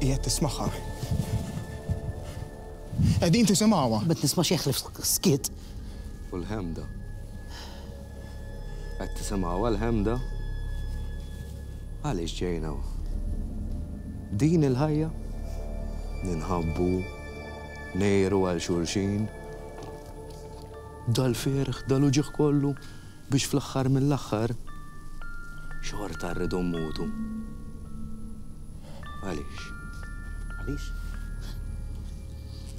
هي تسمعها. قاعدين تسمعوها. بتسمع شيخ سكيت. والهمدة قد تسمعوا والهمدة علاش جاينا دين الهيا ننهبوا نيروا على شورشين ضل فارغ ضل وجه كله باش في الاخر من الاخر شهرة الردهم موتوا. علاش؟ علاش؟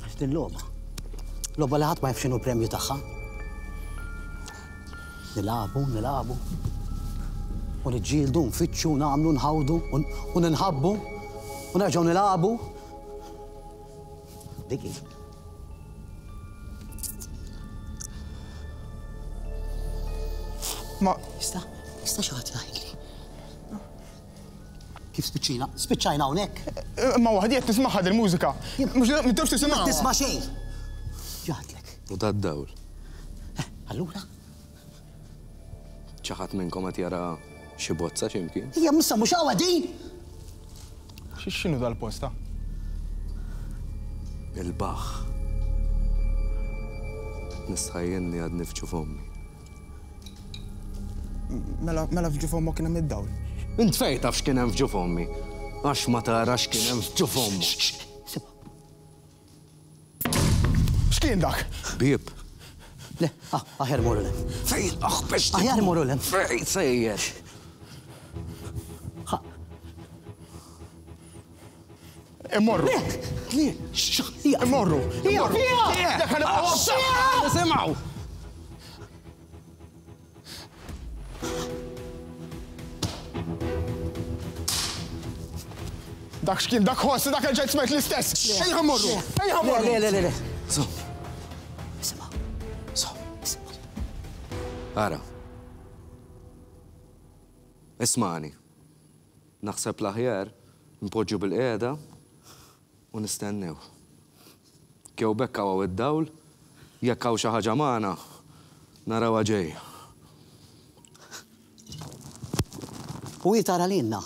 عشان اللعبة اللعبة اللي ما يعرف شنو البريميو تاعها. نلعبوا ونتجيلدوا ونفتشوا ونعملوا نهودوا وننهبوا ونرجعوا نلعبوا. دقيقة ما استا شغلتي هيك كيف سبتشينا هونيك؟ ما واحد هي تسمع هذه الموسيقى مش ما تقدرش تسمعها. ما تسمع شيء. جات لك. وده الدول هلولا شخص منكم ترى شي بوتسة يمكن؟ هي مش قاعدين. شنو ذا البوستا؟ الباخ نستخيلني عاد نفتشوا في امي. ملا في جوف امك كنا متداول. انت فايت في كان في جوف امي. اش ما تراش كان في جوف امك. سيبها. شكين ذاك؟ بيب. لا هير مورولن. فايت اخ باش هير مورولن. فايت سير. امروا. ليه؟ امروا. هي انا سمعوا. داك شكين داك هوس داك جاي سمعت الاستاس. ايها مروا. ايها مروا. لا صوم. اسمع. صوم. أرى اسمعني نحسب الأخيار نبوجوا بالقعدة ونستناو كيو بكاو الدول يكاو شي حاجة معنا نراوها جاية. هو ترى لينا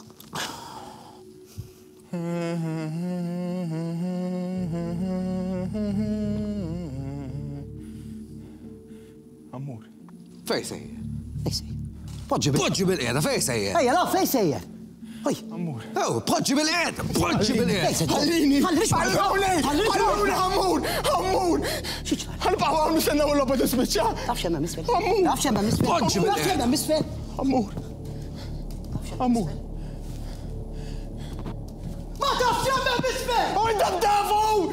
أمور فيس هي فيس هي بوجي بالقعدة فيس هي هي لا فيس هي هي أمور بوجي بالقعدة بوجي بالقعدة خليني خلوني أمور هنبقى هون نستنى ولا بدس بتشا تعرف شو ما مسفل تعرف شو ما مسفل بوجي بالقعدة تعرف شو ما مسفل أمور ما تعرف شو ما مسفل وأنت بدافو